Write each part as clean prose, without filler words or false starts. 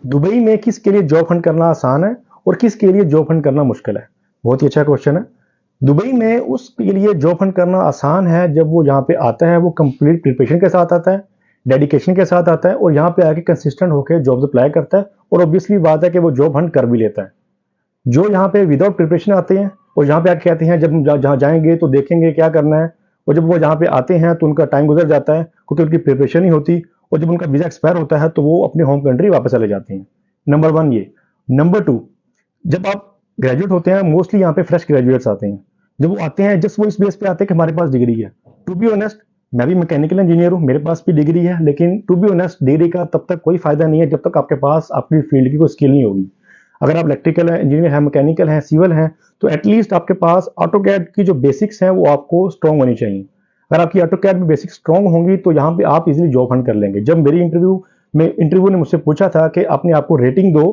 Dubai में किसके लिए जॉब हंट करना आसान है और किसके लिए जॉब हंट करना मुश्किल है? बहुत ही अच्छा क्वेश्चन है। दुबई में उसके लिए जॉब हंट करना आसान है जब वो यहाँ पे आता है, वो कंप्लीट प्रिपरेशन के साथ आता है, डेडिकेशन के साथ आता है और यहाँ पे आके कंसिस्टेंट होकर जॉब्स अप्लाई करता है और ऑब्वियसली बात है कि वो जॉब हंट कर भी लेता है। जो यहाँ पे विदाउट प्रिपरेशन आते हैं और यहाँ पे आके कहते हैं जब हम जहाँ जाएंगे तो देखेंगे क्या करना है, और जब वो यहाँ पे आते हैं तो उनका टाइम गुजर जाता है क्योंकि उनकी प्रिपरेशन नहीं होती, और जब उनका वीजा एक्सपायर होता है तो वो अपने होम कंट्री वापस चले जाते हैं। नंबर वन ये। नंबर टू, जब आप ग्रेजुएट होते हैं, मोस्टली यहाँ पे फ्रेश ग्रेजुएट्स आते हैं, जब वो आते हैं जस्ट वो इस बेस पे आते हैं कि हमारे पास डिग्री है। टू बी ऑनेस्ट, मैं भी मैकेनिकल इंजीनियर हूँ, मेरे पास भी डिग्री है, लेकिन टू बी ऑनेस्ट डिग्री का तब तक कोई फायदा नहीं है जब तक आपके पास अपनी फील्ड की कोई स्किल नहीं होगी। अगर आप इलेक्ट्रिकल इंजीनियर है, मैकेनिकल है, सिविल है, तो एटलीस्ट आपके पास ऑटो कैड की जो बेसिक्स हैं वो आपको स्ट्रॉन्ग होनी चाहिए। अगर आपकी ऑटो कैड में बेसिक स्ट्रॉन्ग होंगी तो यहाँ पे आप इजीली जॉब हंट कर लेंगे। जब मेरी इंटरव्यू ने मुझसे पूछा था कि अपने आप को रेटिंग दो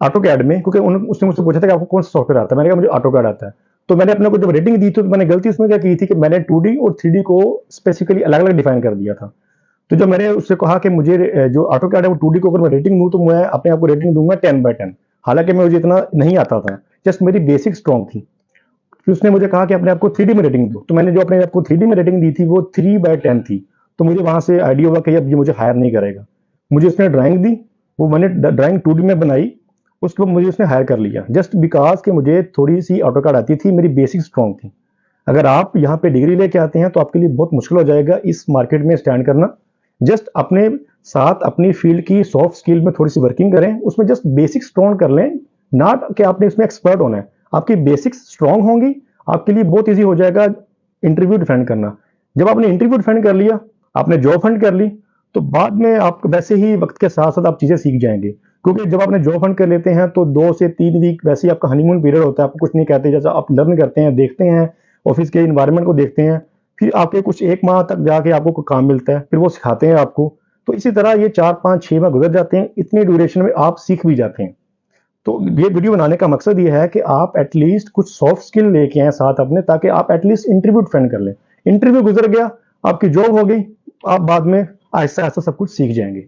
ऑटो कैड में, क्योंकि उसने मुझसे पूछा था कि आपको कौन सा सॉफ्टवेयर आता है, मैंने कहा मुझे ऑटो कैड आता है। तो मैंने अपने को जब रेटिंग दी तो मैंने गलती उसमें क्या की थी कि मैंने 2D और 3D को स्पेसिफिकली अलग अलग डिफाइन कर दिया था। तो जब मैंने उससे कहा कि मुझे जो ऑटो कैड है वो 2D को अगर मैं रेटिंग दूं तो मैं अपने आप को रेटिंग दूंगा 10/10। हालांकि मैं मुझे इतना नहीं आता था, जस्ट मेरी बेसिक स्ट्रॉन्ग थी। फिर उसने मुझे कहा कि अपने आप को 3D में रेटिंग दो, तो मैंने जो अपने आप को 3D में रेटिंग दी थी वो 3/10 थी। तो मुझे वहां से आइडिया हुआ कि अब ये मुझे हायर नहीं करेगा। मुझे उसने ड्राइंग दी, वो मैंने ड्राइंग 2D में बनाई, उसके बाद मुझे उसने हायर कर लिया जस्ट बिकॉज कि मुझे थोड़ी सी ऑटो कार्ड आती थी, मेरी बेसिक स्ट्रॉन्ग थी। अगर आप यहाँ पे डिग्री लेके आते हैं तो आपके लिए बहुत मुश्किल हो जाएगा इस मार्केट में स्टैंड करना। जस्ट अपने साथ अपनी फील्ड की सॉफ्ट स्किल में थोड़ी सी वर्किंग करें, उसमें जस्ट बेसिक स्ट्रॉन्ग कर लें, नॉट कि आपने इसमें एक्सपर्ट होना है। आपकी बेसिक्स स्ट्रॉन्ग होंगी, आपके लिए बहुत ईजी हो जाएगा इंटरव्यू डिफेंड करना। जब आपने इंटरव्यू डिफेंड कर लिया, आपने जॉब फंड कर ली, तो बाद में आप वैसे ही वक्त के साथ साथ आप चीजें सीख जाएंगे। क्योंकि जब आपने जॉब फंड कर लेते हैं तो 2 से 3 वीक वैसे ही आपका हनीमून पीरियड होता है, आपको कुछ नहीं कहते, जैसा आप लर्न करते हैं, देखते हैं, ऑफिस के इन्वायरमेंट को देखते हैं, फिर आपके कुछ 1 माह तक जाके आपको कोई काम मिलता है, फिर वो सिखाते हैं आपको। तो इसी तरह ये 4 5 6 माह गुजर जाते हैं, इतनी ड्यूरेशन में आप सीख भी जाते हैं। तो ये वीडियो बनाने का मकसद ये है कि आप एटलीस्ट कुछ सॉफ्ट स्किल लेके आए साथ अपने, ताकि आप एटलीस्ट इंटरव्यू डिफेंड कर लें। इंटरव्यू गुजर गया, आपकी जॉब हो गई, आप बाद में आहिस्ता आहिस्ता सब कुछ सीख जाएंगे।